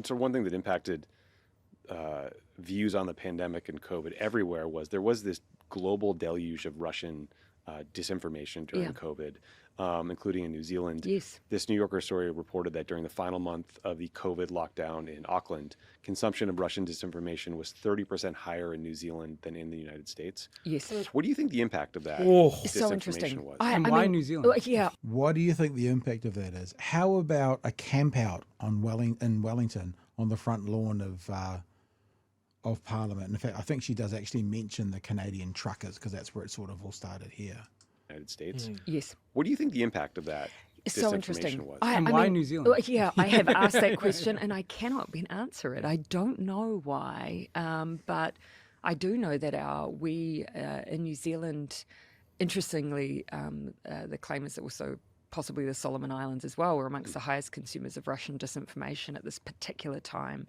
and so one thing that impacted views on the pandemic and COVID everywhere was there was this global deluge of Russian disinformation during COVID, including in New Zealand. Yes. This New Yorker story reported that during the final month of the COVID lockdown in Auckland, consumption of Russian disinformation was 30% higher in New Zealand than in the United States. Yes. What do you think the impact of that It's so disinformation interesting. was? And why New Zealand? Yeah. What do you think the impact of that is? How about a camp out in Wellington on the front lawn of Parliament? In fact, I think she does actually mention the Canadian truckers because that's where it sort of all started here. United States. Yes. What do you think the impact of that It's so disinformation interesting. was? And why New Zealand? Yeah, I have asked that question and I cannot answer it. I don't know why, but I do know that we in New Zealand, interestingly, the claimants that also possibly the Solomon Islands as well were amongst the highest consumers of Russian disinformation at this particular time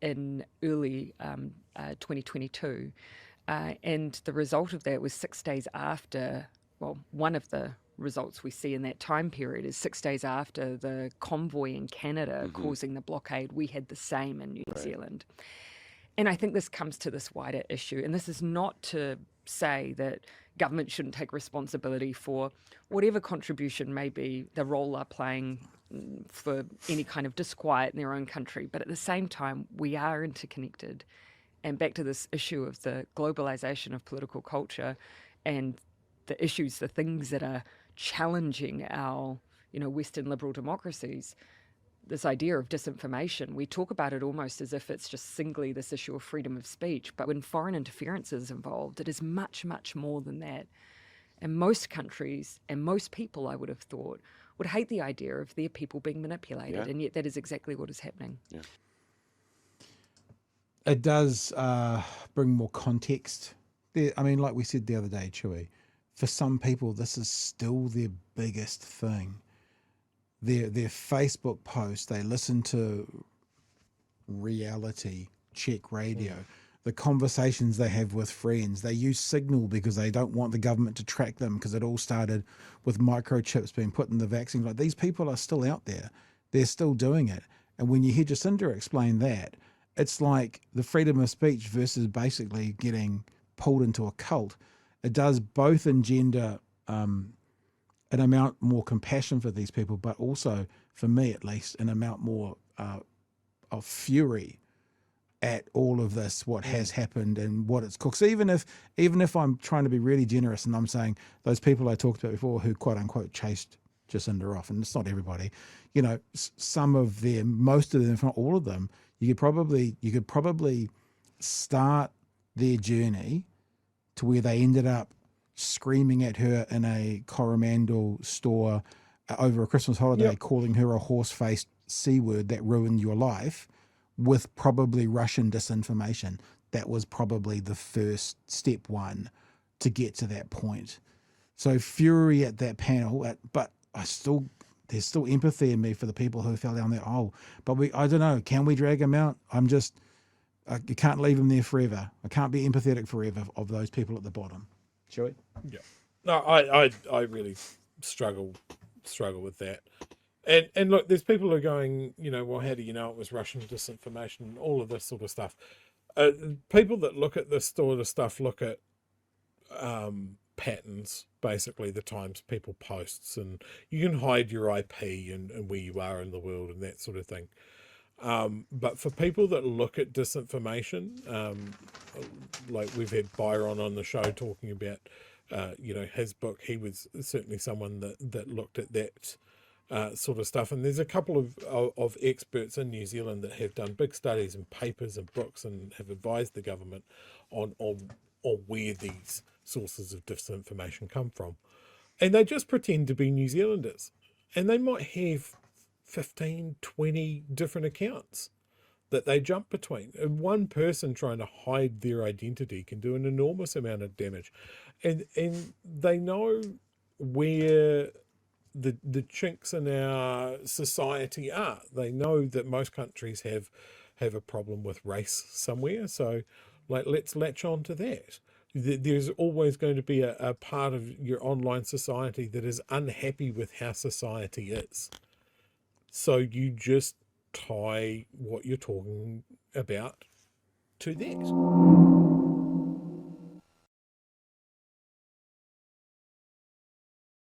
in early 2022. And the result of that was 6 days after, well, one of the results we see in that time period is 6 days after the convoy in Canada causing the blockade, we had the same in New Zealand. And I think this comes to this wider issue. And this is not to say that government shouldn't take responsibility for whatever contribution may be the role they're playing for any kind of disquiet in their own country. But at the same time, we are interconnected. And back to this issue of the globalization of political culture and the issues, the things that are challenging our, Western liberal democracies, this idea of disinformation, we talk about it almost as if it's just singly this issue of freedom of speech. But when foreign interference is involved, it is much, much more than that. And most countries and most people, I would have thought, would hate the idea of their people being manipulated. And yet that is exactly what is happening. Yeah. It does bring more context. Like we said the other day, Chewie, for some people, this is still their biggest thing. Their Facebook posts, they listen to reality check radio, the conversations they have with friends. They use Signal because they don't want the government to track them because it all started with microchips being put in the vaccine. Like, these people are still out there. They're still doing it. And when you hear Jacinda explain that, it's like the freedom of speech versus basically getting pulled into a cult. It does both engender an amount more compassion for these people, but also, for me at least, an amount more of fury at all of this, what has happened and what it's cooked. So even if I'm trying to be really generous and I'm saying those people I talked about before who quote unquote chased Jacinda off, and it's not everybody, some of them, most of them, if not all of them, you could probably start their journey to where they ended up screaming at her in a Coromandel store over a Christmas holiday, calling her a horse-faced C-word that ruined your life, with probably Russian disinformation. That was probably the first step one to get to that point. So fury at that panel, but there's still empathy in me for the people who fell down that hole. But I don't know, can we drag them out? You can't leave them there forever. I can't be empathetic forever of those people at the bottom. Chewie? Yeah. No, I really struggle with that. And look, there's people who are going, well, how do you know it was Russian disinformation? All of this sort of stuff. People that look at this sort of stuff look at patterns, basically the times people posts, and you can hide your IP and where you are in the world and that sort of thing. But for people that look at disinformation, like we've had Byron on the show talking about, his book, he was certainly someone that looked at that sort of stuff. And there's a couple of experts in New Zealand that have done big studies and papers and books and have advised the government on where these sources of disinformation come from. And they just pretend to be New Zealanders. And they might have 15, 20 different accounts that they jump between. And one person trying to hide their identity can do an enormous amount of damage. And they know where the chinks in our society are. They know that most countries have a problem with race somewhere. So let's latch on to that. There's always going to be a part of your online society that is unhappy with how society is. So you just tie what you're talking about to that.